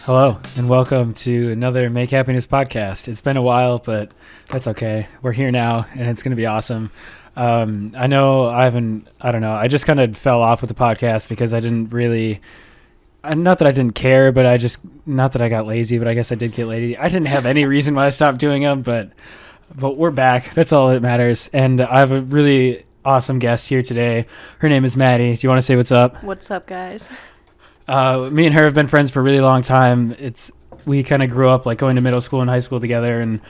Hello, and welcome to another Make Happiness podcast. It's been a while, but that's okay. We're here now, and it's going to be awesome. I know I don't know. I just kind of fell off with the podcast because I didn't really, not that I didn't care, but not that I got lazy, but I guess I did get lazy. I didn't have any reason why I stopped doing them, but we're back. That's all that matters. And I have a really awesome guest here today. Her name is Maddie. Do you want to say what's up? What's up, guys? Me and her have been friends for a really long time. We kind of grew up like going to middle school and high school together, and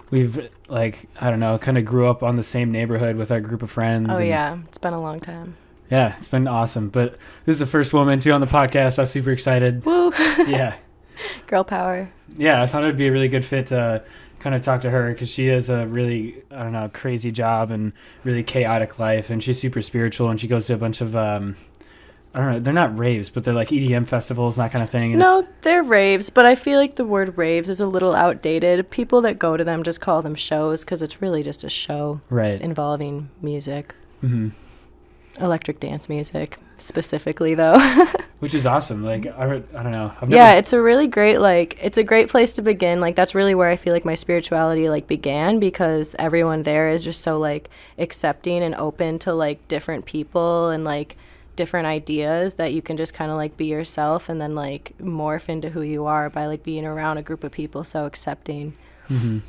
we've kind of grew up on the same neighborhood with our group of friends. Oh, yeah. It's been a long time. Yeah, it's been awesome. But this is the first woman too on the podcast. I'm super excited. Woo! Yeah. Girl power. Yeah, I thought it would be a really good fit to kind of talk to her because she has a really, crazy job and really chaotic life, and she's super spiritual, and she goes to a bunch of they're not raves, but they're like EDM festivals and that kind of thing. And no, they're raves, but I feel like the word raves is a little outdated. People that go to them just call them shows because it's really just a show, right, involving music. Mm-hmm. Electric dance music, specifically, though. Which is awesome. Like, I don't know. It's a really great, it's a great place to begin. Like, that's really where I feel like my spirituality, began because everyone there is just so, accepting and open to, different people and, different ideas that you can just kind of be yourself and then morph into who you are by being around a group of people so accepting. Mm-hmm.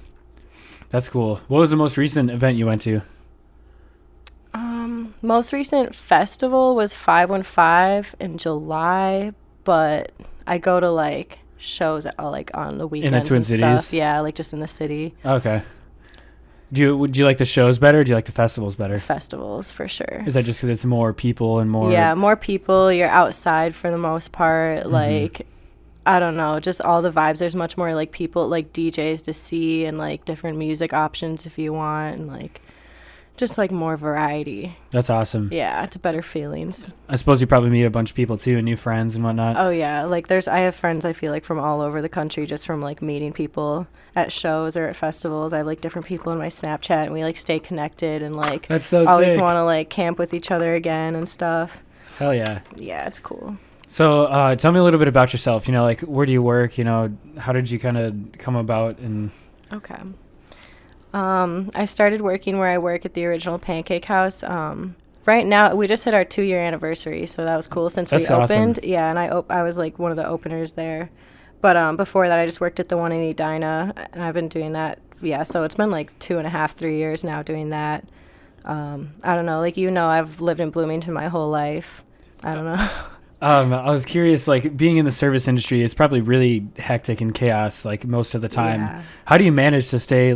That's cool. What was the most recent event you went to? Most recent festival was 515 in July, but I go to shows on the weekends in the Twin and Cities? Stuff. Yeah, just in the city. Okay. Would you like the shows better, or do you like the festivals better? Festivals, for sure. Is that just because it's more people and more... Yeah, more people. You're outside for the most part. Mm-hmm. I don't know, just all the vibes. There's much more, people, DJs to see and, different music options if you want and, just, more variety. That's awesome. Yeah, it's better feelings. I suppose you probably meet a bunch of people, too, and new friends and whatnot. Oh, yeah. I have friends, I feel from all over the country just from, meeting people at shows or at festivals. I have, different people in my Snapchat, and we, stay connected and, That's so always sick. want to, camp with each other again and stuff. Hell yeah. Yeah, it's cool. So tell me a little bit about yourself. Where do you work? How did you kind of come about? And Okay. I started working where I work at the original Pancake House. Right now, we just hit our 2-year anniversary, so that was cool since we opened. Awesome. Yeah, and I was one of the openers there. But before that, I just worked at the one in Edina, and I've been doing that. Yeah, so it's been 2.5, 3 years now doing that. I don't know, I've lived in Bloomington my whole life. I don't know. I was curious, being in the service industry is probably really hectic and chaos, most of the time. Yeah. How do you manage to stay,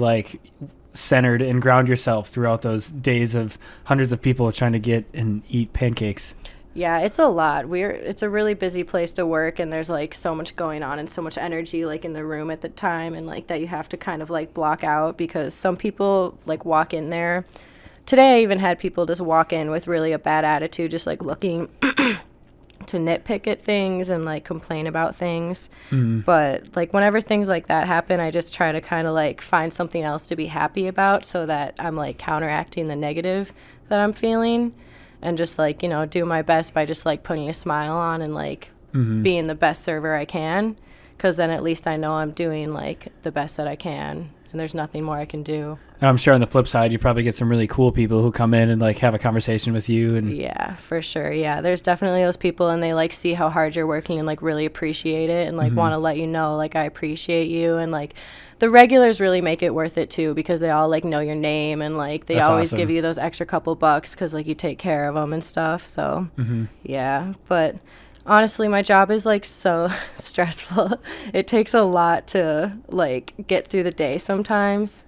centered and ground yourself throughout those days of hundreds of people trying to get and eat pancakes? Yeah, it's a lot. It's a really busy place to work, and there's so much going on and so much energy in the room at the time, and that you have to kind of block out because some people walk in there. Today I even had people just walk in with really a bad attitude, just looking to nitpick at things and complain about things. Mm-hmm. But whenever things like that happen, I just try to kind of find something else to be happy about so that I'm counteracting the negative that I'm feeling and just do my best by just putting a smile on and mm-hmm. being the best server I can, because then at least I know I'm doing the best that I can and there's nothing more I can do. And I'm sure on the flip side, you probably get some really cool people who come in and have a conversation with you. And yeah, for sure. Yeah, there's definitely those people, and they see how hard you're working and really appreciate it and mm-hmm. want to let you know I appreciate you. And the regulars really make it worth it too, because they all know your name and they That's always awesome. give you those extra couple bucks because you take care of them and stuff. So mm-hmm. yeah, but honestly, my job is so stressful. It takes a lot to get through the day sometimes.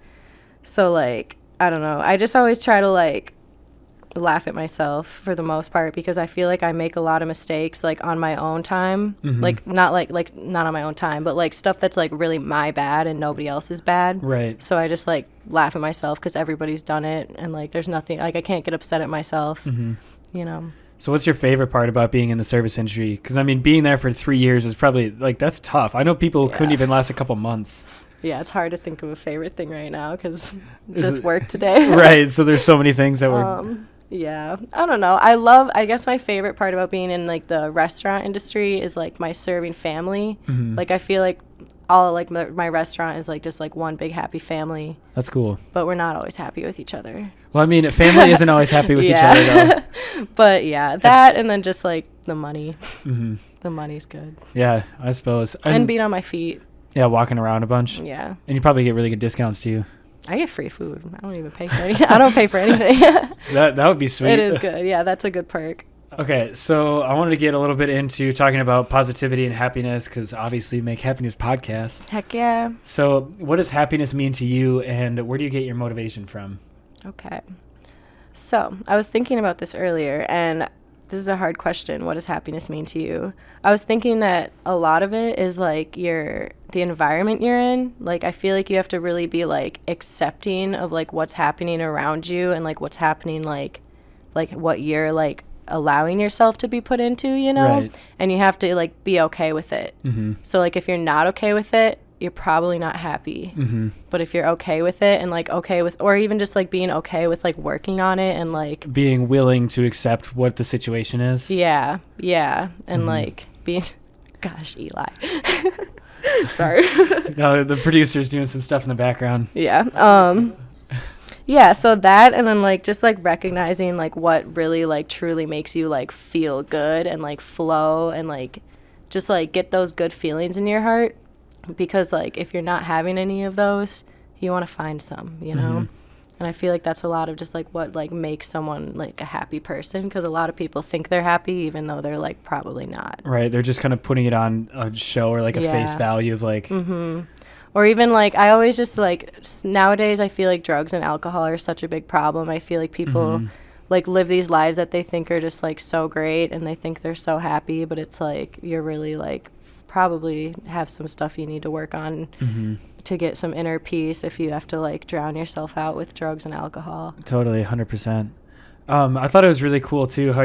So I don't know. I just always try to laugh at myself for the most part because I feel I make a lot of mistakes on my own time. Mm-hmm. Not on my own time, but stuff that's really my bad and nobody else's bad. Right. So I just laugh at myself because everybody's done it and there's nothing I can't get upset at myself. Mm-hmm. So what's your favorite part about being in the service industry? Because being there for 3 years is probably that's tough. I know people who couldn't even last a couple months. Yeah, it's hard to think of a favorite thing right now because just work today. Right. So there's so many things that were. Yeah. I don't know. I guess my favorite part about being in like the restaurant industry is like my serving family. Like I feel like all like my restaurant is like just like one big happy family. That's cool. But we're not always happy with each other. Well, I mean, a family isn't always happy with each other, though. But yeah, that and then just like the money. The money's good. Yeah, I suppose. And being on my feet. Yeah, walking around a bunch. Yeah. And you probably get really good discounts, too. I get free food. I don't even pay for anything. I don't pay for anything. That would be sweet. It is good. Yeah, that's a good perk. Okay, so I wanted to get a little bit into talking about positivity and happiness because obviously Make Happiness podcast. Heck yeah. So what does happiness mean to you and where do you get your motivation from? Okay. So I was thinking about this earlier and this is a hard question. What does happiness mean to you? I was thinking that a lot of it is like the environment you're in. Like I feel like you have to really be like accepting of like what's happening around you and like what's happening like what you're like allowing yourself to be put into, you know? Right. And you have to like be okay with it. So like if you're not okay with it, you're probably not happy. But if you're okay with it and like okay with, or even just like being okay with like working on it and like being willing to accept what the situation is. Yeah. And like being, gosh, Eli. Sorry. No, the producer's doing some stuff in the background. Yeah. Yeah, so that and then like just like recognizing like what really like truly makes you like feel good and like flow and like just like get those good feelings in your heart because like if you're not having any of those, you want to find some, you know? And I feel like that's a lot of just like what like makes someone like a happy person because a lot of people think they're happy even though they're like probably not. Right, they're just kind of putting it on a show or like a face value of like Or even like I always just like nowadays I feel like drugs and alcohol are such a big problem. I feel like people like live these lives that they think are just like so great and they think they're so happy, but it's like you're really like probably have some stuff you need to work on to get some inner peace if you have to like drown yourself out with drugs and alcohol. Totally, 100%. I thought it was really cool too how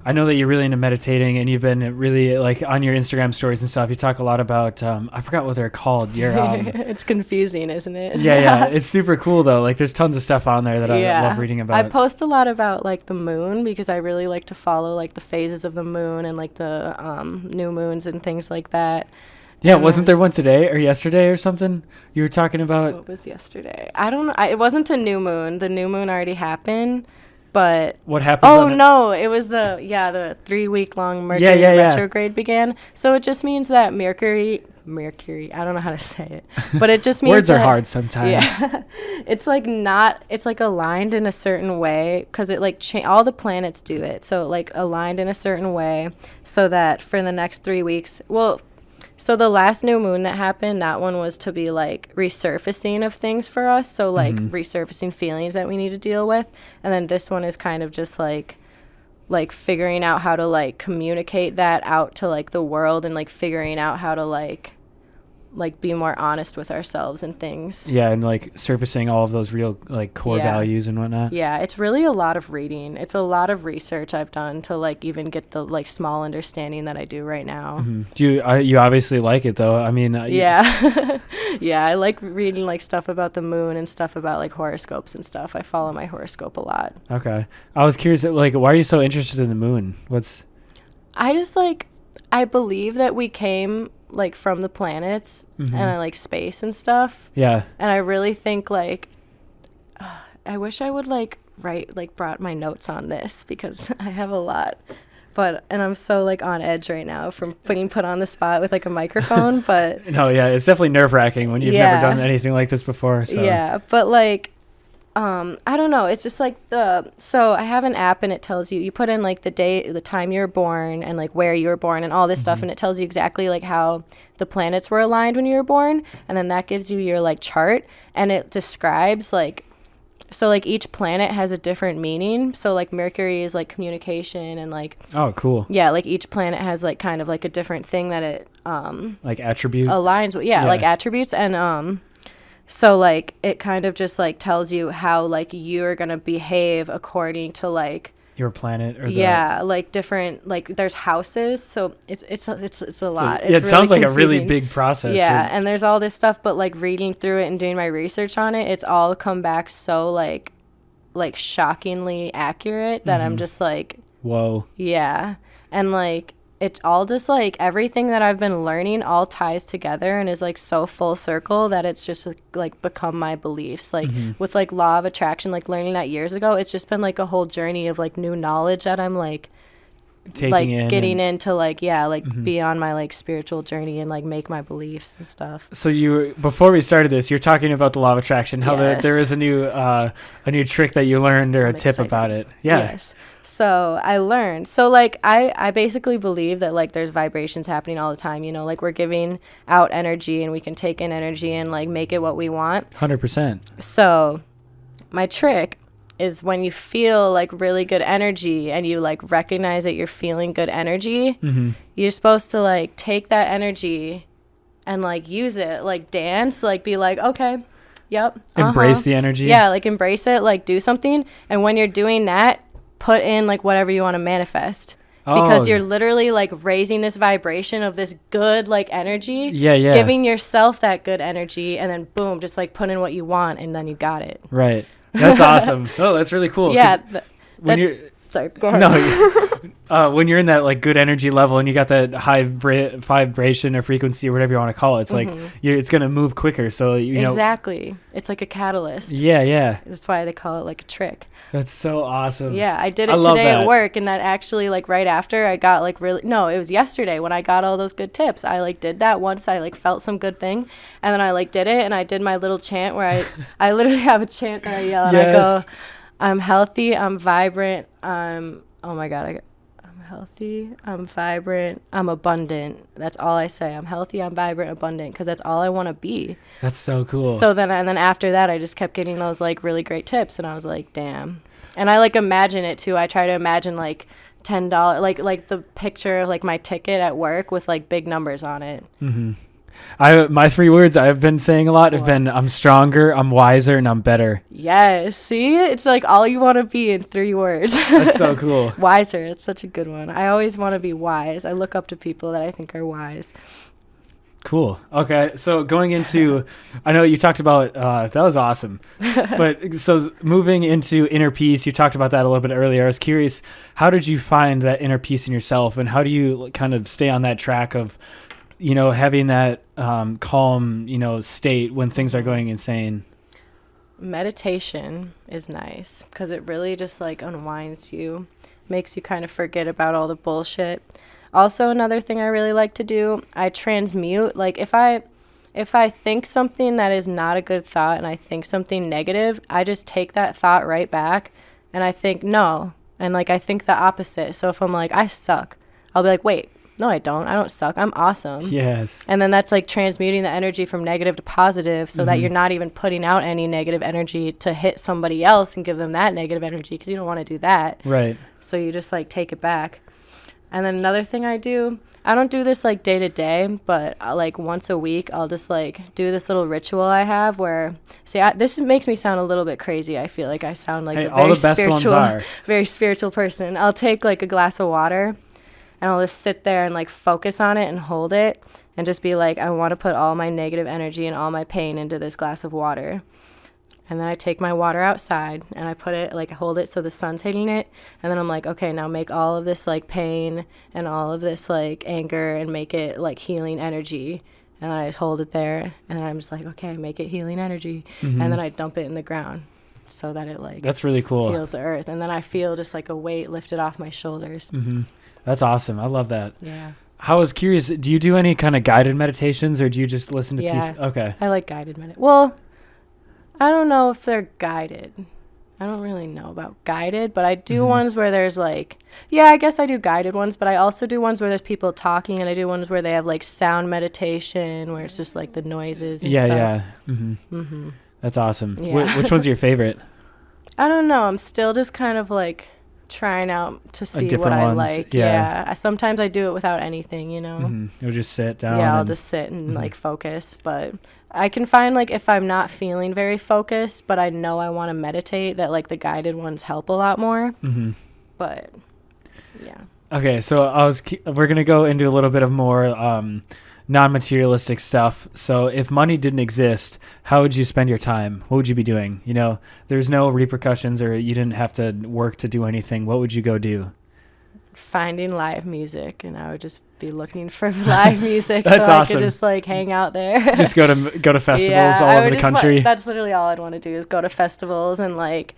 I know that you're really into meditating and you've been really like on your Instagram stories and stuff. You talk a lot about, I forgot what they're called. It's confusing, isn't it? Yeah. It's super cool though. Like there's tons of stuff on there that I love reading about. I post a lot about like the moon because I really like to follow like the phases of the moon and like the new moons and things like that. Yeah, wasn't there one today or yesterday or something? You were talking about. What was yesterday? I don't know. It wasn't a new moon. The new moon already happened. But what happens? Oh no, it was the 3-week-long Mercury retrograde began. So it just means that Mercury. I don't know how to say it, but it just means words are hard sometimes. Yeah, it's like not. It's like aligned in a certain way because it like all the planets do it. So like aligned in a certain way so that for the next 3 weeks. Well. So the last new moon that happened, that one was to be like resurfacing of things for us. So like resurfacing feelings that we need to deal with. And then this one is kind of just like figuring out how to like communicate that out to like the world and like figuring out how to like be more honest with ourselves and things. Yeah, and like surfacing all of those real like core values and whatnot. Yeah, it's really a lot of reading. It's a lot of research I've done to like even get the like small understanding that I do right now. Do you obviously like it though? I mean, yeah. Yeah, I like reading like stuff about the moon and stuff about like horoscopes and stuff. I follow my horoscope a lot. Okay. I was curious like why are you so interested in the moon? I just like I believe that we came like from the planets and like space and stuff. Yeah. And I really think like I wish I would like brought my notes on this because I have a lot. And I'm so like on edge right now from being put on the spot with like a microphone, but no, yeah, it's definitely nerve-wracking when you've never done anything like this before. So. Yeah, but like I don't know. It's just like so I have an app and it tells you put in like the date, the time you were born and like where you were born and all this stuff. And it tells you exactly like how the planets were aligned when you were born. And then that gives you your like chart and it describes like, so like each planet has a different meaning. So like Mercury is like communication and like. Oh, cool. Yeah. Like each planet has like kind of like a different thing that it. Like attribute. Aligns with. Yeah. Like attributes and so, like, it kind of just, like, tells you how, like, you're going to behave according to, like... Your planet or the... Yeah, like, different... Like, there's houses, so it's a lot. So, it's it really sounds like confusing. a really big process. Yeah, and there's all this stuff, but, like, reading through it and doing my research on it, it's all come back so, like... like shockingly accurate that I'm just like, whoa. yeah. And like it's all just like everything that I've been learning all ties together and is like so full circle that it's just like become my beliefs. Like with like law of attraction, like learning that years ago, it's just been like a whole journey of like new knowledge that I'm like Taking like in getting into like be on my like spiritual journey and like make my beliefs and stuff. So before we started this, you're talking about the law of attraction, how Yes. there is a new trick that you learned or I'm a tip excited. about it. Yeah. Yes. So I learned. So like I basically believe that like there's vibrations happening all the time, you know, like we're giving out energy and we can take in energy and like make it what we want. 100%. So my trick is when you feel like really good energy and you like recognize that you're feeling good energy, you're supposed to like take that energy and like use it, like dance, like be like, okay, yep. Embrace the energy. Yeah, like embrace it, like do something. And when you're doing that, put in like whatever you want to manifest. Because you're literally like raising this vibration of this good like energy. Yeah. Giving yourself that good energy and then boom, just like put in what you want and then you got it. Right. That's awesome. Oh, that's really cool. Yeah. Sorry, go ahead. No, when you're in that like good energy level and you got that high vibration or frequency or whatever you want to call it, it's like it's gonna move quicker. So you know exactly. It's like a catalyst. Yeah. That's why they call it like a trick. That's so awesome. Yeah, I did it today at work, and that actually like right after I got like really it was yesterday when I got all those good tips. I like did that once I like felt some good thing, and then I like did it, and I did my little chant where I literally have a chant that I yell and I go, I'm healthy, I'm vibrant, I'm healthy, I'm vibrant, I'm abundant. That's all I say. I'm healthy, I'm vibrant, abundant, because that's all I want to be. That's so cool. So then after that, I just kept getting those like really great tips, and I was like, damn. And I like imagine it too. I try to imagine like $10, like the picture of like my ticket at work with like big numbers on it. My 3 words I've been saying a lot have been I'm stronger, I'm wiser, and I'm better. Yes. See, it's like all you want to be in 3 words. That's so cool. Wiser. It's such a good one. I always want to be wise. I look up to people that I think are wise. Cool. Okay. So going into, I know you talked about, that was awesome. But so moving into inner peace, you talked about that a little bit earlier. I was curious, how did you find that inner peace in yourself, and how do you kind of stay on that track of, you know, having that calm, you know, state when things are going insane? Meditation is nice because it really just like unwinds you, makes you kind of forget about all the bullshit. Also, another thing I really like to do, I transmute. Like if I think something that is not a good thought and I think something negative, I just take that thought right back and I think no. And like I think the opposite. So if I'm like, I suck, I'll be like, wait, no, I don't suck. I'm awesome. Yes. And then that's like transmuting the energy from negative to positive so that you're not even putting out any negative energy to hit somebody else and give them that negative energy because you don't want to do that. Right. So you just like take it back. And then another thing I do, I don't do this like day to day, but like once a week, I'll just like do this little ritual I have where, this makes me sound a little bit crazy. I feel like I sound like a very spiritual person. I'll take like a glass of water and I'll just sit there and like focus on it and hold it and just be like, I want to put all my negative energy and all my pain into this glass of water. And then I take my water outside and I put it, like hold it so the sun's hitting it. And then I'm like, okay, now make all of this like pain and all of this like anger and make it like healing energy. And then I just hold it there and then I'm just like, okay, make it healing energy. And then I dump it in the ground so that it like that's really cool. Feels the earth. And then I feel just like a weight lifted off my shoulders. That's awesome. I love that. Yeah. I was curious, do you do any kind of guided meditations or do you just listen to peace? Okay. I like guided meditations. Well, I don't know if they're guided. I don't really know about guided, but I do ones where there's like, I guess I do guided ones, but I also do ones where there's people talking, and I do ones where they have like sound meditation where it's just like the noises and stuff. Yeah. That's awesome. Yeah. Which one's your favorite? I don't know. I'm still just kind of like trying out to see what I like. Yeah. Sometimes I do it without anything, you know. You'll just sit down. Yeah, I'll just sit and like focus, but I can find like if I'm not feeling very focused, but I know I want to meditate, that like the guided ones help a lot more. But yeah. Okay, so we're gonna go into a little bit of more non-materialistic stuff. So if money didn't exist, how would you spend your time? What would you be doing? You know, there's no repercussions, or you didn't have to work to do anything. What would you go do? Finding live music, and I would just be looking for live music That's so awesome. I could just like hang out there. Just go to festivals all over the country. That's literally all I'd want to do is go to festivals, and like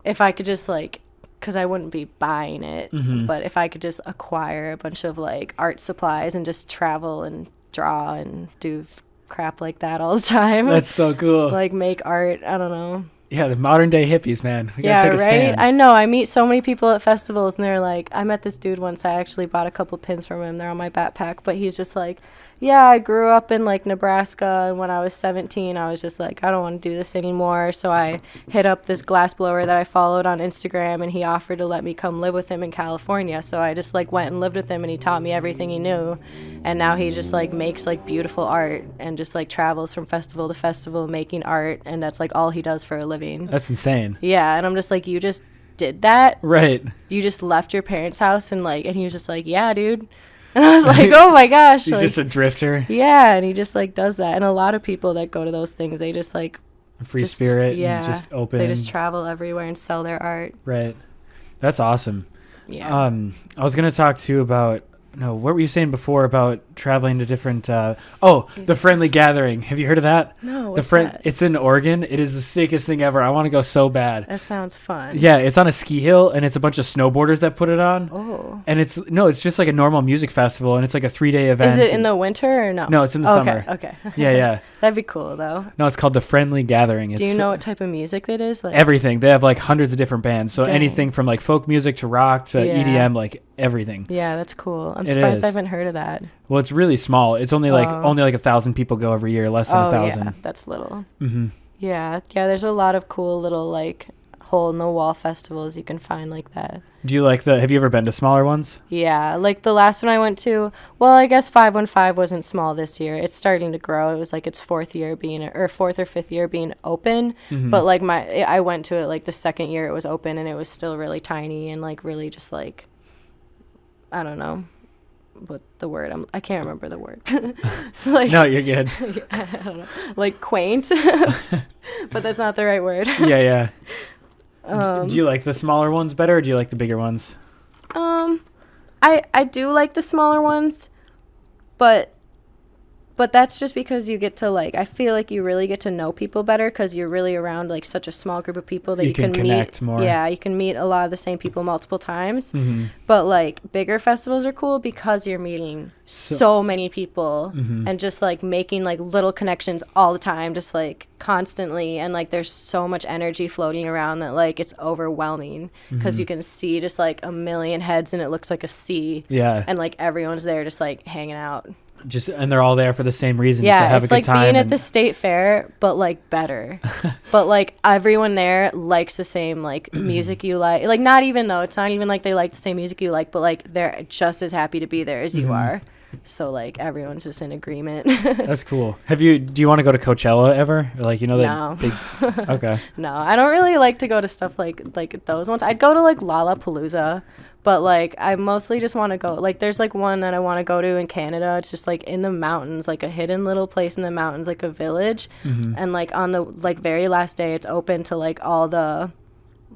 if I could just like, because I wouldn't be buying it, but if I could just acquire a bunch of like art supplies and just travel and draw and do crap like that all the time. That's so cool. Like make art. I don't know. Yeah, the modern day hippies, man. We gotta take a stand. I know. I meet so many people at festivals, and they're like, I met this dude once. I actually bought a couple pins from him. They're on my backpack, but he's just like, yeah, I grew up in like Nebraska, and when I was 17, I was just like, I don't want to do this anymore. So I hit up this glassblower that I followed on Instagram, and he offered to let me come live with him in California. So I just like went and lived with him, and he taught me everything he knew. And now he just like makes like beautiful art and just like travels from festival to festival making art, and that's like all he does for a living. That's insane. Yeah, and I'm just like, you just did that? Right. You just left your parents' house and he was just like, yeah, dude. And I was like, oh my gosh. He's like, just a drifter. Yeah, and he just like does that. And a lot of people that go to those things, they just like free spirit. Yeah, and just open. They just travel everywhere and sell their art. Right. That's awesome. Yeah. I was gonna talk to you about what were you saying before about traveling to different the Friendly Gathering. Have you heard of that? No, what's that? It's in Oregon. It is the sickest thing ever. I want to go so bad. That sounds fun. Yeah, it's on a ski hill, and it's a bunch of snowboarders that put it on. Oh. And it's just like a normal music festival, and it's like a 3-day event. Is it in the winter or no? No, it's in the summer. Okay. Yeah. That'd be cool though. No, it's called the Friendly Gathering. Do you know what type of music it is? Like everything. They have like hundreds of different bands. So Dang. anything from like folk music to rock to EDM, like everything. Yeah, that's cool. I'm It surprised is. I haven't heard of that. Well, it's really small. It's only like 1,000 people go every year, less than 1,000. Yeah, that's little. Mm-hmm. Yeah. There's a lot of cool little like hole in the wall festivals you can find like that. Do you like have you ever been to smaller ones? Yeah, like the last one I went to, well, I guess 515 wasn't small this year. It's starting to grow. It was like its fourth or fifth year being open. Mm-hmm. But like I went to it like the second year it was open, and it was still really tiny and like really just like, I don't know what the word, I can't remember the word. So like, No, you're good. I don't know, like quaint, but that's not the right word. Yeah. Do you like the smaller ones better, or do you like the bigger ones? I do like the smaller ones, but that's just because you get to like, I feel like you really get to know people better because you're really around like such a small group of people that you can connect meet more. Yeah, you can meet a lot of the same people multiple times. Mm-hmm. But like bigger festivals are cool because you're meeting so many people and just like making like little connections all the time, just like constantly, and like there's so much energy floating around that like it's overwhelming because you can see just like a million heads and it looks like a sea. Yeah. And like everyone's there just like hanging out. And they're all there for the same reason, Yeah, to have a it's good like time. being at the state fair, but like better. But like everyone there likes the same like music you like. Like it's not even like they like the same music you like, but like they're just as happy to be there as you are. So like everyone's just in agreement. That's cool. Do you want to go to Coachella ever? Or, like, No. big. Okay. No, I don't really like to go to stuff like those ones. I'd go to like Lollapalooza, but like I mostly just want to go, like there's like one that I want to go to in Canada. It's just like in the mountains, like a hidden little place in the mountains, like a village. And like on the like very last day it's open to like all the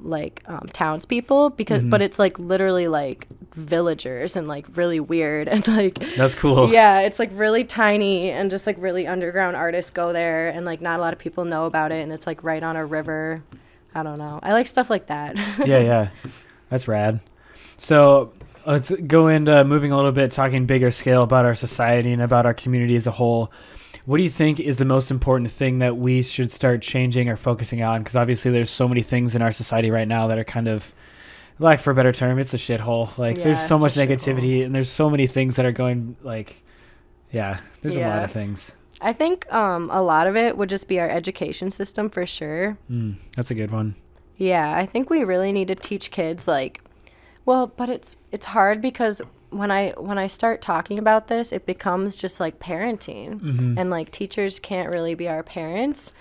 like townspeople but it's like literally like villagers and like really weird and like That's cool. Yeah, it's like really tiny and just like really underground artists go there and like not a lot of people know about it, and it's like right on a river. I don't know. I like stuff like that. Yeah. That's rad. So let's go into moving a little bit, talking bigger scale about our society and about our community as a whole. What do you think is the most important thing that we should start changing or focusing on? Because obviously there's so many things in our society right now that are kind of, lack for a better term, it's a shithole. Like there's so much negativity and there's so many things that are going like, there's a lot of things. I think a lot of it would just be our education system for sure. That's a good one. Yeah, I think we really need to teach kids but it's hard because when I start talking about this, it becomes just like parenting, and like teachers can't really be our parents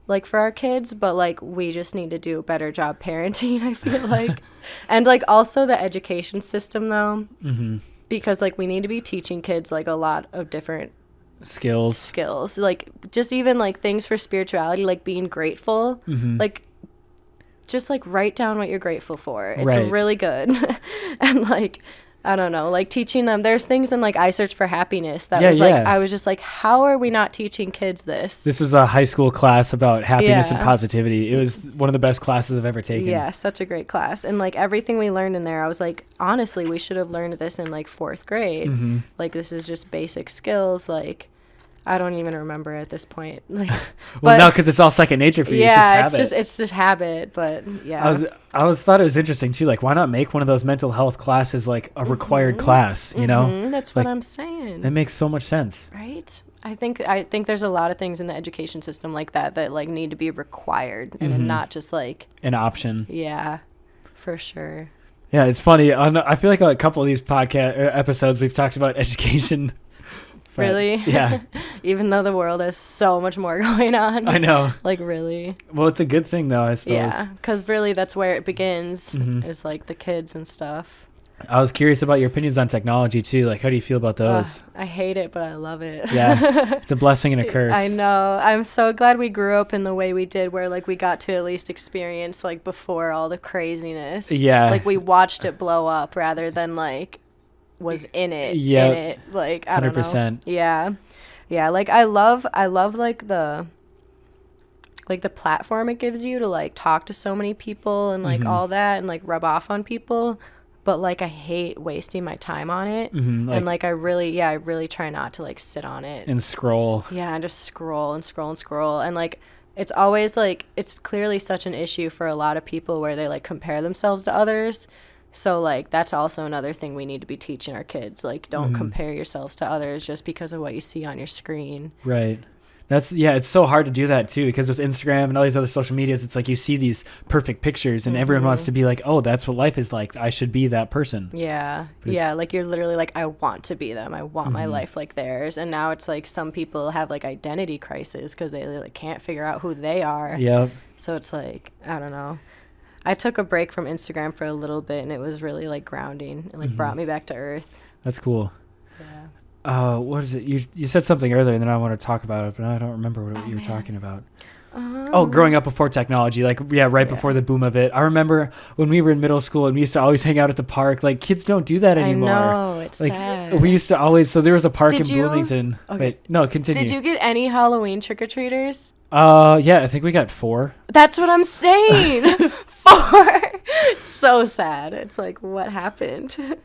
like for our kids, but like we just need to do a better job parenting, I feel like. And like also the education system though, because like we need to be teaching kids like a lot of different skills, like just even like things for spirituality, like being grateful, like just like write down what you're grateful for. It's really good. And like I don't know, like teaching them, there's things in like I Search for Happiness that was like, I was just like, how are we not teaching kids this? This was a high school class about happiness and positivity. It was one of the best classes I've ever taken. Yeah, such a great class. And like everything we learned in there, I was like, honestly, we should have learned this in like 4th grade. Like this is just basic skills. Like I don't even remember at this point. Like, well, no, because it's all second nature for you. Yeah, it's just habit. But yeah, I always thought it was interesting too. Like, why not make one of those mental health classes like a required class? You know, that's like, what I'm saying. That makes so much sense, right? I think there's a lot of things in the education system like that like need to be required and not just like an option. Yeah, for sure. Yeah, it's funny. I feel like a couple of these podcast episodes we've talked about education. Really? Yeah. Even though the world has so much more going on. I know. Like, really? Well, it's a good thing, though, I suppose. Yeah, because really that's where it begins, is like the kids and stuff. I was curious about your opinions on technology, too. Like, how do you feel about those? I hate it, but I love it. Yeah. It's a blessing and a curse. I know. I'm so glad we grew up in the way we did, where, like, we got to at least experience, like, before all the craziness. Yeah. Like, we watched it blow up rather than, like, was in it. Yeah. In it. Like, I don't know. 100%. Yeah. Yeah. Like, I love, like, the platform it gives you to, like, talk to so many people and, like, all that and, like, rub off on people. But, like, I hate wasting my time on it. And, like, I really try not to, like, sit on it. And scroll. Yeah, and just scroll and scroll and scroll. And, like, it's always, like, it's clearly such an issue for a lot of people where they, like, compare themselves to others. So, like, that's also another thing we need to be teaching our kids. Like, don't compare yourselves to others just because of what you see on your screen. Right. It's so hard to do that too, because with Instagram and all these other social medias, it's like you see these perfect pictures and everyone wants to be like, oh, that's what life is like. I should be that person. Yeah. Yeah. Like you're literally like, I want to be them. I want my life like theirs. And now it's like some people have like identity crisis because they like can't figure out who they are. Yep. So it's like, I don't know. I took a break from Instagram for a little bit and it was really like grounding and like brought me back to earth. That's cool. Yeah. What is it? You said something earlier, and then I want to talk about it, but I don't remember what you were talking about. Growing up before technology, like before the boom of it. I remember when we were in middle school and we used to always hang out at the park. Like kids don't do that anymore. I know, it's like sad. we used to always. So there was a park in Bloomington. Okay. Wait, no, continue. Did you get any Halloween trick-or-treaters? Yeah, I think we got 4. That's what I'm saying. 4. It's so sad. It's like, what happened?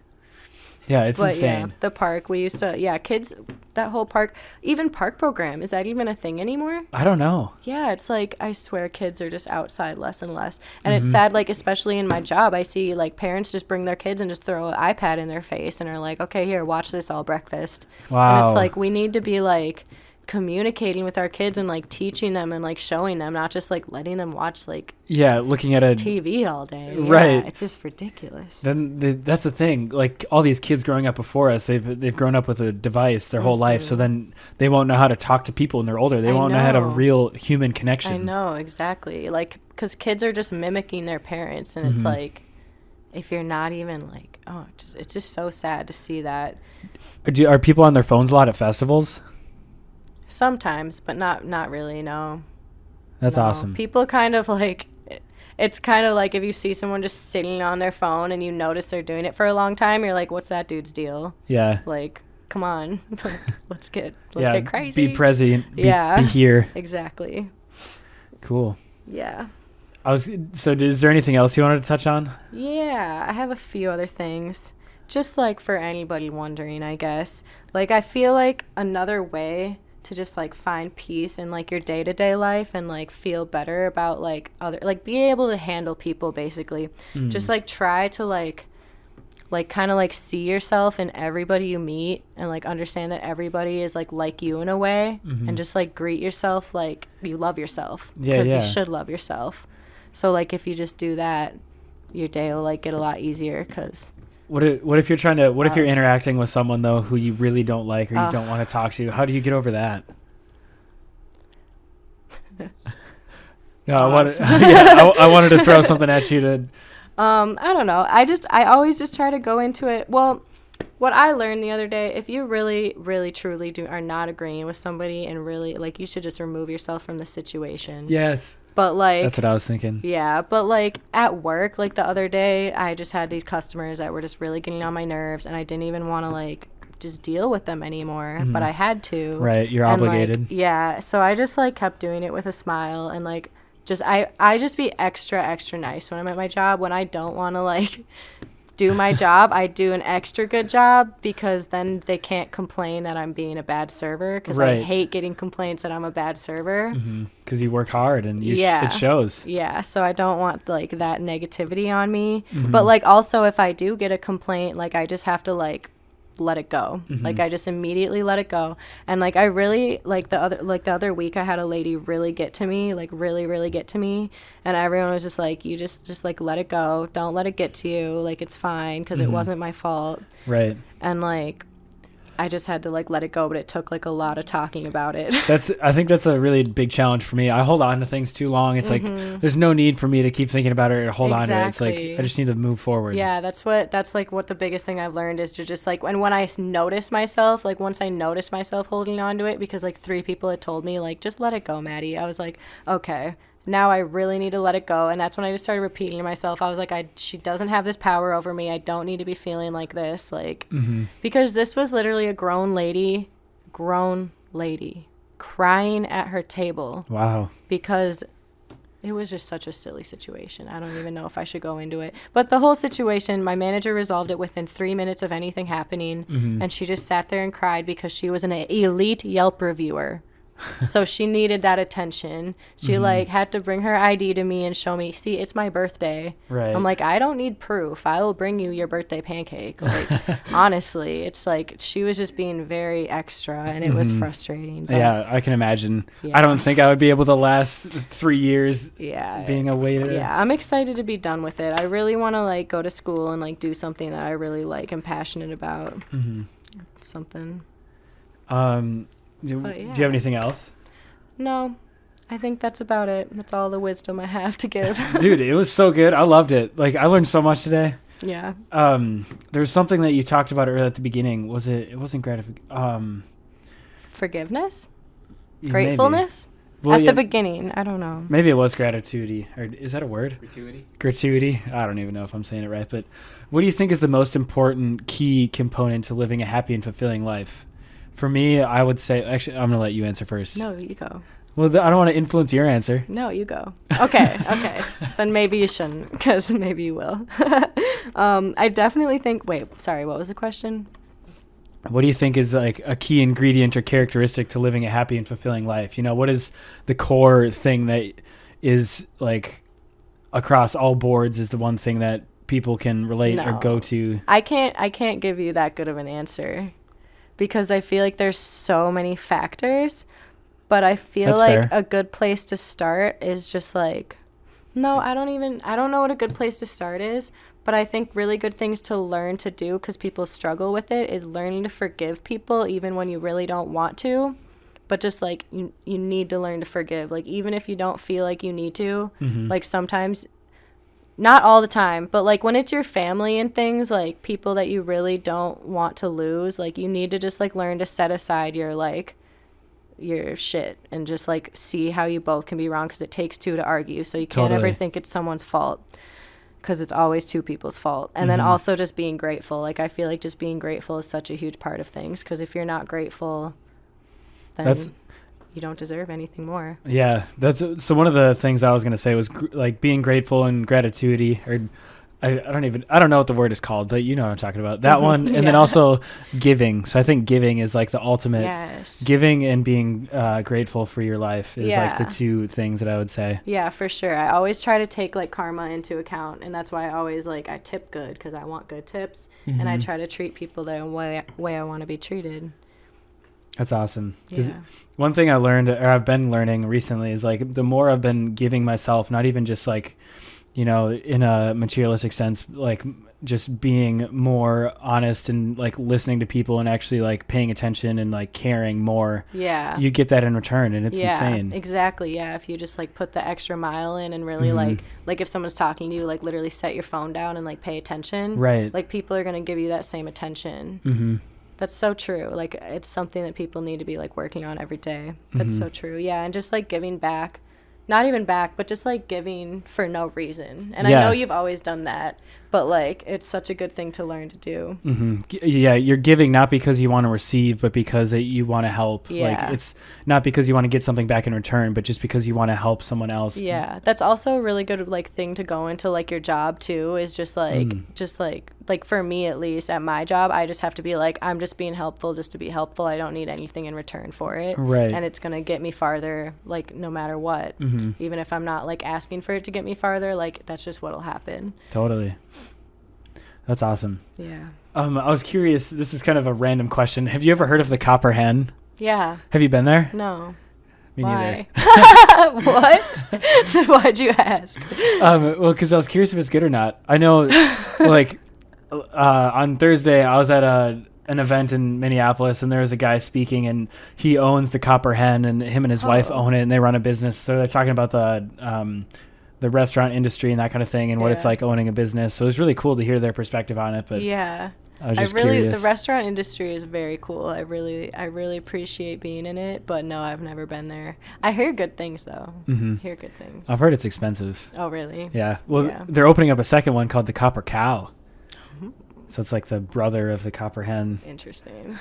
Yeah, it's insane. Yeah, the park, we used to, kids, that whole park, even park program, is that even a thing anymore? I don't know. Yeah, it's like, I swear kids are just outside less and less. And it's sad, like, especially in my job, I see, like, parents just bring their kids and just throw an iPad in their face and are like, okay, here, watch this all breakfast. Wow. And it's like, we need to be, like, communicating with our kids and like teaching them and like showing them, not just like letting them watch like looking at a TV all day. Right. Yeah, it's just ridiculous. Then that's the thing. Like all these kids growing up before us, they've grown up with a device their whole life. So then they won't know how to talk to people when they're older. They won't know how to real human connection. I know, exactly. Like because kids are just mimicking their parents, and it's like if you're not even like it's just so sad to see that. Are people on their phones a lot at festivals? Sometimes, but not really, no. That's awesome. People kind of like, it's kind of like if you see someone just sitting on their phone and you notice they're doing it for a long time, you're like, what's that dude's deal? Yeah. Like, come on. Like, let's get crazy. Be present. Be here. Exactly. Cool. Yeah. Is there anything else you wanted to touch on? Yeah, I have a few other things. Just like for anybody wondering, I guess. Like, I feel like another way to just like find peace in like your day-to-day life and like feel better about like other, like be able to handle people basically. Just like try to like kind of like see yourself in everybody you meet and like understand that everybody is like you in a way, and just like greet yourself like you love yourself, because you should love yourself. So like if you just do that, your day will like get a lot easier. Because What if you're if you're interacting with someone though who you really don't like or you don't want to talk to? How do you get over that? No, I wanted to throw something at you to. I don't know. I always just try to go into it. Well, what I learned the other day, if you really, really, truly are not agreeing with somebody and really, like, you should just remove yourself from the situation. Yes. But, like... That's what I was thinking. Yeah, but, like, at work, like, the other day, I just had these customers that were just really getting on my nerves, and I didn't even want to, like, just deal with them anymore, but I had to. Right, you're and, obligated. Like, yeah, so I just, like, kept doing it with a smile, and, like, I just be extra, extra nice when I'm at my job. When I don't want to, like... do my job, I do an extra good job, because then they can't complain that I'm being a bad server, because I hate getting complaints that I'm a bad server. Because you work hard and it shows. Yeah, so I don't want, like, that negativity on me. But, like, also if I do get a complaint, like, I just have to, like, let it go. Like, I just immediately let it go. And, like, I really, like, the other week I had a lady really get to me, like, really, really get to me, and everyone was just like, you just like, let it go, don't let it get to you, like, it's fine, because it wasn't my fault. Right. And, like, I just had to, like, let it go, but it took, like, a lot of talking about it. I think that's a really big challenge for me. I hold on to things too long. It's like, there's no need for me to keep thinking about it or hold on to it. It's like, I just need to move forward. Yeah, that's like what the biggest thing I've learned is to just, like, when I notice myself, like, once I noticed myself holding on to it, because, like, 3 people had told me, like, just let it go, Maddie. I was like, okay, now I really need to let it go. And that's when I just started repeating to myself, I was like, she doesn't have this power over me. I don't need to be feeling like this. Like, because this was literally a grown lady crying at her table. Wow. Because it was just such a silly situation. I don't even know if I should go into it. But the whole situation, my manager resolved it within 3 minutes of anything happening. And she just sat there and cried because she was an elite Yelp reviewer. So she needed that attention. She like had to bring her ID to me and show me, see, it's my birthday. Right. I'm like, I don't need proof. I will bring you your birthday pancake. Like, honestly, it's like she was just being very extra, and it was frustrating. But yeah, I can imagine. Yeah. I don't think I would be able to last 3 years being a waiter. Yeah, I'm excited to be done with it. I really want to like go to school and like do something that I really like and passionate about. Something. Do you have anything else? No, I think that's about it. That's all the wisdom I have to give. Dude, it was so good. I loved it. Like, I learned so much today. Yeah. There's something that you talked about earlier at the beginning. It wasn't gratification. Forgiveness? Gratefulness? Well, at the beginning. I don't know. Maybe it was gratitude. Or is that a word? Gratuity. I don't even know if I'm saying it right. But what do you think is the most important key component to living a happy and fulfilling life? For me, I would say... Actually, I'm going to let you answer first. No, you go. Well, I don't want to influence your answer. No, you go. Okay. Then maybe you shouldn't, because maybe you will. I definitely think... Wait, sorry, what was the question? What do you think is like a key ingredient or characteristic to living a happy and fulfilling life? You know, what is the core thing that is like across all boards is the one thing that people can relate or go to? I can't give you that good of an answer, because I feel like there's so many factors, but I feel like a good place to start is just like, I don't know what a good place to start is, but I think really good things to learn to do, because people struggle with it, is learning to forgive people even when you really don't want to, but just like you need to learn to forgive. Like, even if you don't feel like you need to, like sometimes, not all the time, but like when it's your family and things, like people that you really don't want to lose, like you need to just like learn to set aside your shit and just like see how you both can be wrong, because it takes 2 to argue. So you can't ever think it's someone's fault, because it's always 2 people's fault. And then also just being grateful. Like, I feel like just being grateful is such a huge part of things, because if you're not grateful, then you don't deserve anything more. Yeah, so one of the things I was going to say was like being grateful and gratitude, or I don't know what the word is called, but you know what I'm talking about. That one, and then also giving. So I think giving is like the ultimate. Yes. Giving and being grateful for your life is like the 2 things that I would say. Yeah, for sure. I always try to take like karma into account, and that's why I always like I tip good, because I want good tips, and I try to treat people the way I want to be treated. That's awesome. Yeah. One thing I learned, or I've been learning recently, is like the more I've been giving myself, not even just like you know, in a materialistic sense, like just being more honest and like listening to people and actually like paying attention and like caring more, Yeah. you get that in return, and it's Yeah, insane. exactly. Yeah, if you just like put the extra mile in and really like if someone's talking to you, like literally set your phone down and like pay attention. Right. Like people are going to give you that same attention. That's so true. Like it's something that people need to be like working on every day. That's so true. Yeah, and just like giving back. Not even back, but just like giving for no reason. And I know you've always done that, but like it's such a good thing to learn to do. Yeah, you're giving not because you want to receive, but because you want to help. Yeah. Like it's not because you want to get something back in return, but just because you want to help someone else. Yeah, that's also a really good like thing to go into like your job too, is just like like for me at least at my job, I just have to be like, I'm just being helpful just to be helpful. I don't need anything in return for it. Right. And it's going to get me farther, like no matter what. Even if I'm not like asking for it to get me farther, like that's just what'll happen. Totally. That's awesome. Yeah. I was curious, this is kind of a random question. Have you ever heard of the Copper Hen? Yeah. Have you been there? No. Me Why? neither. What? Why'd you ask? Well, because I was curious if it's good or not. I know, like, on Thursday, I was at an event in Minneapolis, and there was a guy speaking, and he owns the Copper Hen, and him and his wife own it, and they run a business. So they're talking about the restaurant industry and that kind of thing, and what it's like owning a business. So it was really cool to hear their perspective on it. But yeah, I was just curious. The restaurant industry is very cool. I really appreciate being in it, but no, I've never been there. I hear good things though. Hear good things. I've heard it's expensive. Oh really? Yeah. Well, they're opening up a second one called the Copper Cow. So it's like the brother of the Copper Hen. Interesting.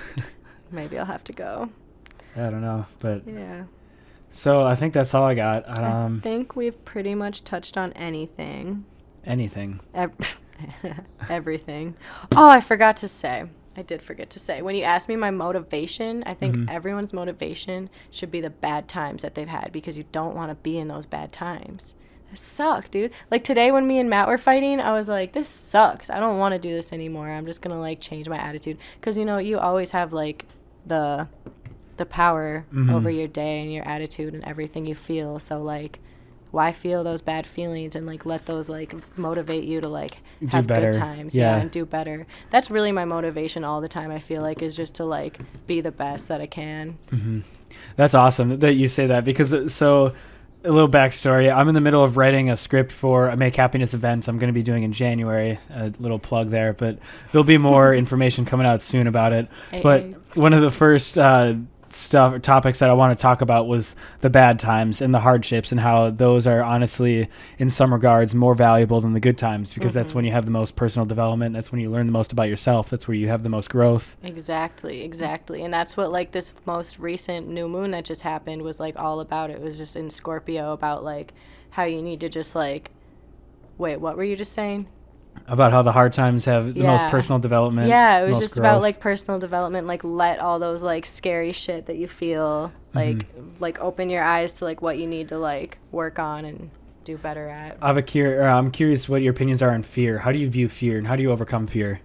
Maybe I'll have to go. I don't know, but yeah. So I think that's all I got. I think we've pretty much touched on anything. Anything. Everything. Oh, I forgot to say. I did forget to say. When you asked me my motivation, I think everyone's motivation should be the bad times that they've had, because you don't want to be in those bad times. It suck, dude. Like today when me and Matt were fighting, I was like, this sucks. I don't want to do this anymore. I'm just going to like change my attitude. Because, you know, you always have like the power over your day and your attitude and everything you feel. So like, why feel those bad feelings and like let those like motivate you to like have good times and do better. That's really my motivation all the time, I feel like, is just to like be the best that I can. That's awesome that you say that, because so a little backstory. I'm in the middle of writing a script for a Make Happiness event I'm going to be doing in January. A little plug there, but there'll be more information coming out soon about it. But one of the first topics that I want to talk about was the bad times and the hardships, and how those are honestly in some regards more valuable than the good times, because that's when you have the most personal development. That's when you learn the most about yourself. That's where you have the most growth. Exactly. And that's what like this most recent new moon that just happened was like all about. It was just in Scorpio, about like how you need to just like, wait, what were you just saying? About how the hard times have the most personal development. Yeah, it was just about like personal development. Like let all those like scary shit that you feel like open your eyes to like what you need to like work on and do better at. I'm curious what your opinions are on fear. How do you view fear, and how do you overcome fear?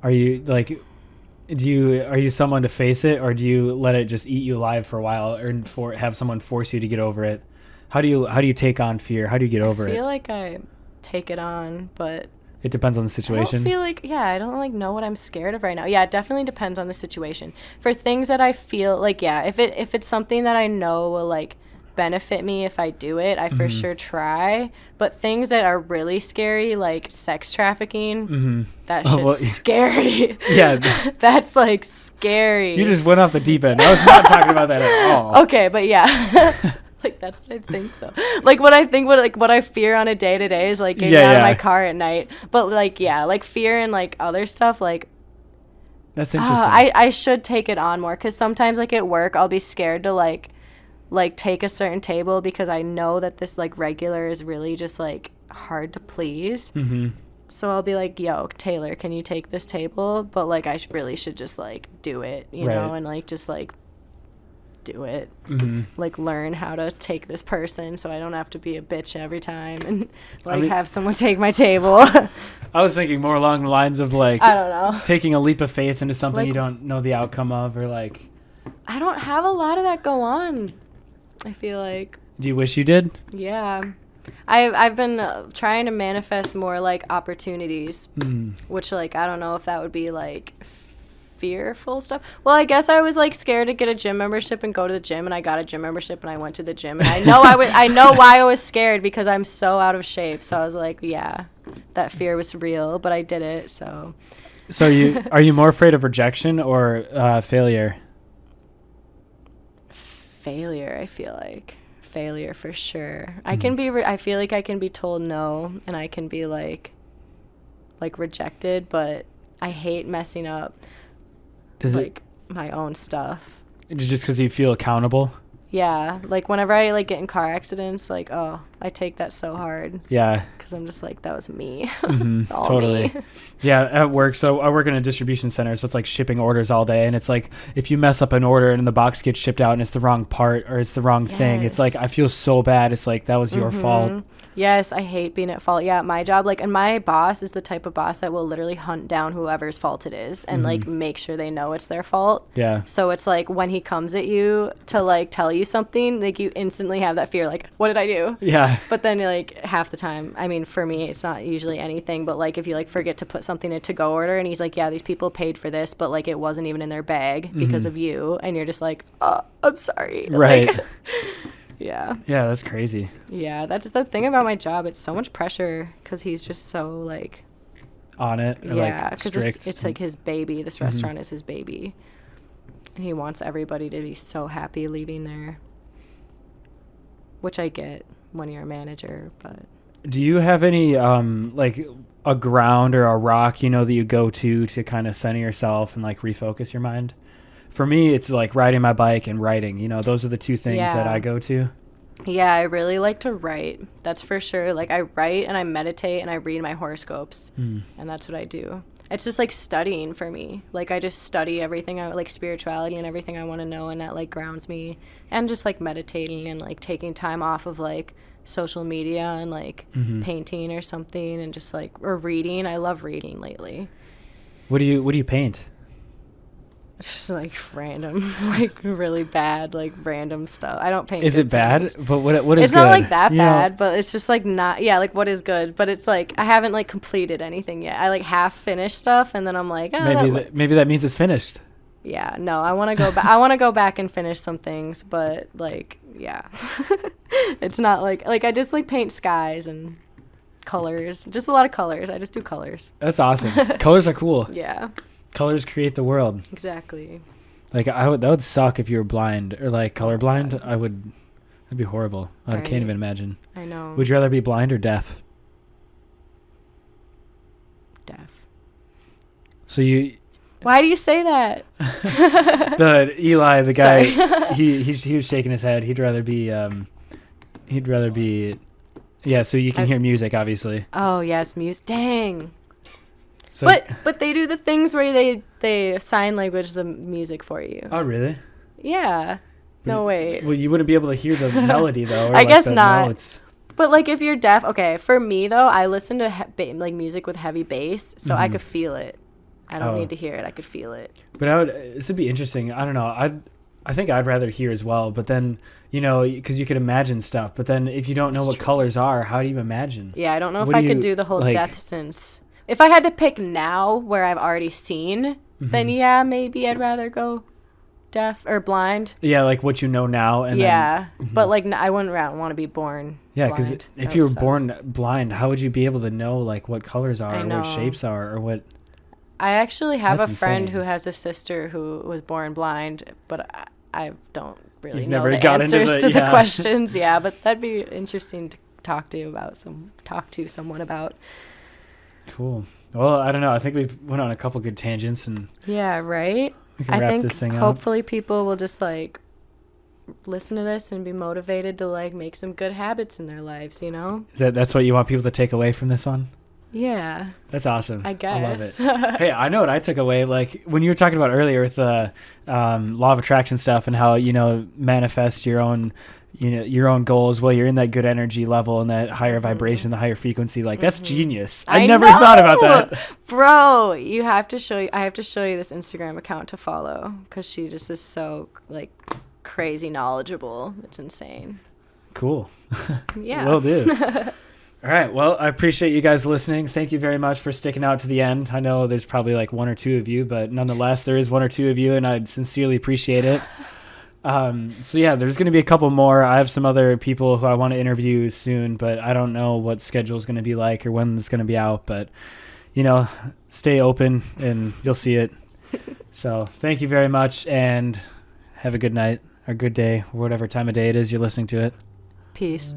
Are you like, are you someone to face it, or do you let it just eat you alive for a while, or have someone force you to get over it? How do you take on fear? How do you get over it? I feel like I take it on, but it depends on the situation. I don't feel like, I don't like know what I'm scared of right now. Yeah, it definitely depends on the situation. For things that I feel like, if it's something that I know will like benefit me if I do it, I for sure try. But things that are really scary, like sex trafficking, that shit's scary. Yeah. That's like scary. You just went off the deep end. I was not talking about that at all. Okay, but yeah. Like that's what I think though. Like what I fear on a day to day is like getting out of my car at night. But like like fear and like other stuff, like that's interesting. I should take it on more, because sometimes like at work I'll be scared to like take a certain table, because I know that this like regular is really just like hard to please. So I'll be like, yo, Taylor, can you take this table? But like I really should just like do it, you know, and like just like do it. Like learn how to take this person so I don't have to be a bitch every time and like have someone take my table. I was thinking more along the lines of like, I don't know, taking a leap of faith into something like, you don't know the outcome of, or like, I don't have a lot of that go on, I feel like. Do you wish you did? Yeah, I've been trying to manifest more like opportunities, which like I don't know if that would be like fearful stuff. Well, I guess I was like scared to get a gym membership and go to the gym, and I got a gym membership and I went to the gym, and I know why I was scared, because I'm so out of shape. So I was like, yeah, that fear was real, but I did it. So are you more afraid of rejection or failure? Failure, I feel like. Failure for sure. I can be I feel like I can be told no, and I can be like rejected, but I hate messing up my own stuff. Just because you feel accountable? Yeah, like whenever I like get in car accidents, like, oh, I take that so hard. Yeah. Because I'm just like, that was me. Totally. Me. Yeah, at work. So I work in a distribution center, so it's like shipping orders all day. And it's like, if you mess up an order and the box gets shipped out and it's the wrong part or it's the wrong thing, it's like, I feel so bad. It's like, that was your fault. Yes, I hate being at fault. Yeah, my job, like, and my boss is the type of boss that will literally hunt down whoever's fault it is and like make sure they know it's their fault. Yeah. So it's like when he comes at you to like tell you something, like you instantly have that fear, like, what did I do? Yeah. But then like half the time, I mean, for me, it's not usually anything, but like if you like forget to put something in a to-go order and he's like, yeah, these people paid for this, but like it wasn't even in their bag because of you, and you're just like, oh, I'm sorry. Right. Like, yeah. Yeah, that's crazy. Yeah, that's the thing about my job. It's so much pressure because he's just so like on it. Or yeah, because like, it's like his baby. This restaurant is his baby, and he wants everybody to be so happy leaving there, which I get when you're a manager. But do you have any like a ground or a rock, you know, that you go to kind of center yourself and like refocus your mind? For me, it's like riding my bike and writing. You know, those are the two things that I go to. Yeah, I really like to write. That's for sure. Like I write and I meditate and I read my horoscopes, and that's what I do. It's just like studying for me. Like I just study everything, like spirituality and everything I want to know, and that like grounds me. And just like meditating and like taking time off of like social media and like painting or something, and just like, or reading. I love reading lately. What do you paint? It's just like random, like really bad, like random stuff. I don't paint. Is it bad? Things. But what is it's good? Not like that you bad, know? but it's just like not. Yeah, like what is good? But it's like I haven't like completed anything yet. I like half finished stuff, and then I'm like, oh, maybe that means it's finished. Yeah, no, I want to go back. I want to go back and finish some things, but like, yeah, it's not like I just like paint skies and colors, just a lot of colors. I just do colors. That's awesome. Colors are cool. Yeah. Colors create the world. Exactly. Like that would suck if you were blind or like colorblind. That'd be horrible. I can't even imagine. I know. Would you rather be blind or deaf? Deaf. So you. Why do you say that? The Eli, the guy, he was shaking his head. He'd rather be. Yeah, so you can hear music, obviously. Oh yes, music. Dang. So, but they do the things where they sign language the music for you. Oh really? Yeah. No way. Well, you wouldn't be able to hear the melody though. Or I guess not. Notes. But like if you're deaf, okay. For me though, I listen to like music with heavy bass, so I could feel it. I don't need to hear it. I could feel it. But this would be interesting. I don't know. I think I'd rather hear as well. But then, you know, because you could imagine stuff. But then if you don't know what colors are, how do you imagine? Yeah, I don't know if I could do the whole death sense. If I had to pick now where I've already seen, then yeah, maybe I'd rather go deaf or blind. Yeah, like what you know now. And yeah, then, but like I wouldn't want to be born Yeah, because if you were born blind, how would you be able to know like what colors are or what shapes are or what? I actually have a friend who has a sister who was born blind, but I don't really know the answers to the questions. Yeah, but that'd be interesting to talk to someone about. Cool. Well, I don't know. I think we've went on a couple good tangents and yeah, right. We can wrap this thing up. Hopefully people will just like listen to this and be motivated to like make some good habits in their lives. You know. That's what you want people to take away from this one? Yeah. That's awesome. I guess. I love it. Hey, I know what I took away. Like when you were talking about earlier with the law of attraction stuff and how, you know, manifest your own, you know, your own goals while you're in that good energy level and that higher vibration, the higher frequency. Like that's genius. I never thought about that. Bro, I have to show you this Instagram account to follow because she just is so like crazy knowledgeable. It's insane. Cool. Yeah. Will do. All right. Well, I appreciate you guys listening. Thank you very much for sticking out to the end. I know there's probably like one or two of you, but nonetheless, there is one or two of you, and I sincerely appreciate it. So yeah, there's going to be a couple more. I have some other people who I want to interview soon, but I don't know what schedule is going to be like or when it's going to be out, but stay open and you'll see it. So thank you very much and have a good night or good day, or whatever time of day it is you're listening to it. Peace.